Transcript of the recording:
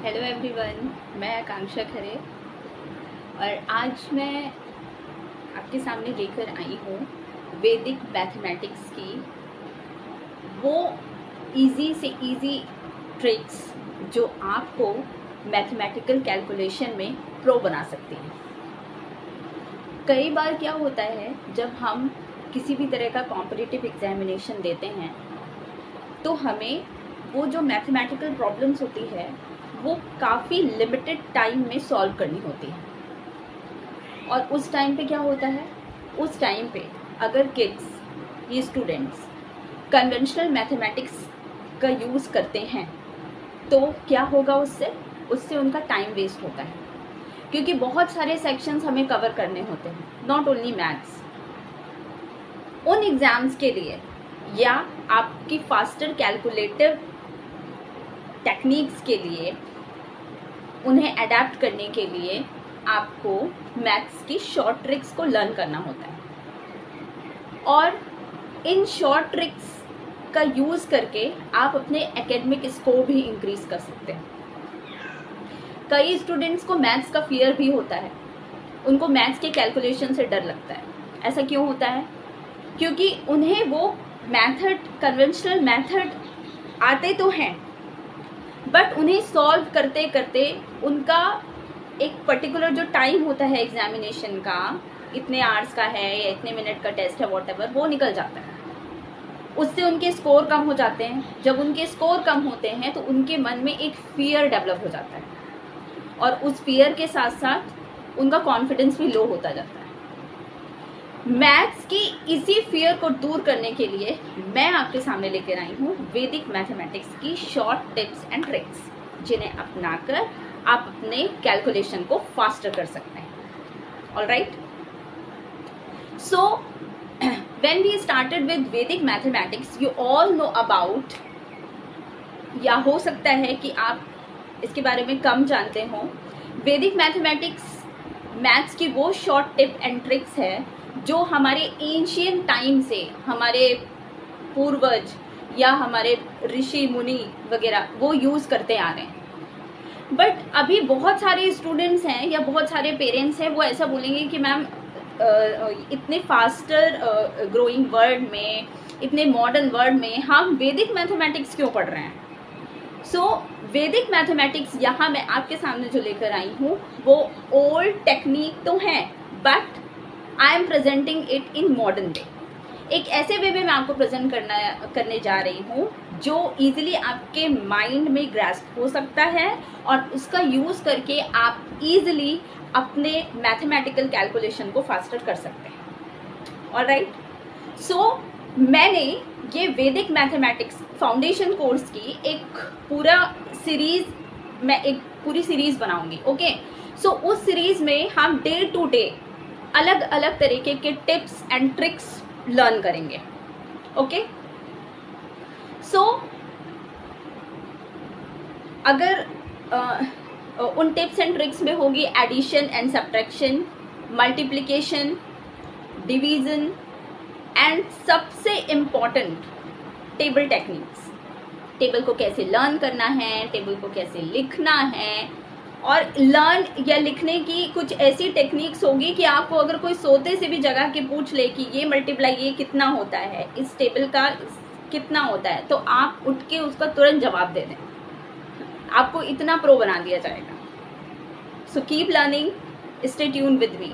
Hello everyone, मैं आकांक्षा खरे और आज मैं आपके सामने लेकर आई हूँ वैदिक मैथमेटिक्स की वो इजी से इजी ट्रिक्स जो आपको मैथमेटिकल कैलकुलेशन में प्रो बना सकती हैं। कई बार क्या होता है, जब हम किसी भी तरह का कॉम्पिटिटिव एग्जामिनेशन देते हैं तो हमें वो जो मैथमेटिकल प्रॉब्लम्स होती है वो काफ़ी लिमिटेड टाइम में सॉल्व करनी होती है। और उस टाइम पे क्या होता है, उस टाइम पे अगर किड्स, ये स्टूडेंट्स कन्वेंशनल मैथमेटिक्स का यूज़ करते हैं तो क्या होगा, उससे उनका टाइम वेस्ट होता है, क्योंकि बहुत सारे सेक्शंस हमें कवर करने होते हैं, नॉट ओनली मैथ्स। उन एग्ज़ाम्स के लिए या आपकी फास्टर कैलकुलेटिव टेक्निक्स के लिए, उन्हें अडेप्ट करने के लिए आपको मैथ्स की शॉर्ट ट्रिक्स को लर्न करना होता है। और इन शॉर्ट ट्रिक्स का यूज़ करके आप अपने एकेडमिक स्कोर भी इंक्रीज कर सकते हैं। कई स्टूडेंट्स को मैथ्स का फियर भी होता है, उनको मैथ्स के कैलकुलेशन से डर लगता है। ऐसा क्यों होता है? क्योंकि उन्हें वो मैथड, कन्वेंशनल मैथड आते तो हैं, बट उन्हें सॉल्व करते करते उनका एक पर्टिकुलर जो टाइम होता है एग्जामिनेशन का, इतने आवर्स का है या इतने मिनट का टेस्ट है, वॉटएवर, वो निकल जाता है। उससे उनके स्कोर कम हो जाते हैं। जब उनके स्कोर कम होते हैं तो उनके मन में एक फियर डेवलप हो जाता है, और उस फियर के साथ साथ उनका कॉन्फिडेंस भी लो होता जाता है। मैथ्स की इसी फियर को दूर करने के लिए मैं आपके सामने लेकर आई हूँ वैदिक मैथमेटिक्स की शॉर्ट टिप्स एंड ट्रिक्स, जिन्हें अपनाकर आप अपने कैलकुलेशन को फास्टर कर सकते हैं। All right, so when we started with Vedic mathematics, you all know about, या हो सकता है कि आप इसके बारे में कम जानते हो, वैदिक मैथमेटिक्स मैथ्स की वो शॉर्ट टिप एंड ट्रिक्स है जो हमारे एंशियंट टाइम से हमारे पूर्वज या हमारे ऋषि मुनि वगैरह वो यूज़ करते आ रहे हैं। बट अभी बहुत सारे स्टूडेंट्स हैं या बहुत सारे पेरेंट्स हैं, वो ऐसा बोलेंगे कि मैम इतने फास्टर ग्रोइंग वर्ल्ड में, इतने मॉडर्न वर्ल्ड में हम वैदिक मैथमेटिक्स क्यों पढ़ रहे हैं? सो वैदिक मैथमेटिक्स यहाँ मैं आपके सामने जो लेकर आई हूँ वो ओल्ड टेक्निक तो है, but I am presenting it in modern way. एक ऐसे वे में मैं आपको प्रेजेंट करने जा रही हूँ जो इजीली आपके माइंड में ग्रास्प हो सकता है, और उसका यूज़ करके आप इजीली अपने मैथमेटिकल कैलकुलेशन को फास्टर कर सकते हैं। ऑल राइट, सो मैंने ये वैदिक मैथमेटिक्स फाउंडेशन कोर्स की एक पूरा सीरीज, मैं एक पूरी सीरीज बनाऊंगी। ओके, सो उस सीरीज में हम डे टू डे अलग अलग तरीके के टिप्स एंड ट्रिक्स लर्न करेंगे। ओके, सो अगर उन टिप्स एंड ट्रिक्स में होगी addition and subtraction, multiplication, division, and सबसे इम्पॉर्टेंट टेबल टेक्निक्स। टेबल को कैसे लर्न करना है, टेबल को कैसे लिखना है, और लर्न या लिखने की कुछ ऐसी टेक्निक्स होगी कि आपको अगर कोई सोते से भी जगह के पूछ ले कि ये मल्टीप्लाई ये कितना होता है, इस टेबल का कितना होता है, तो आप उठ के उसका तुरंत जवाब दे दें, आपको इतना प्रो बना दिया जाएगा। So keep learning, stay tune with me.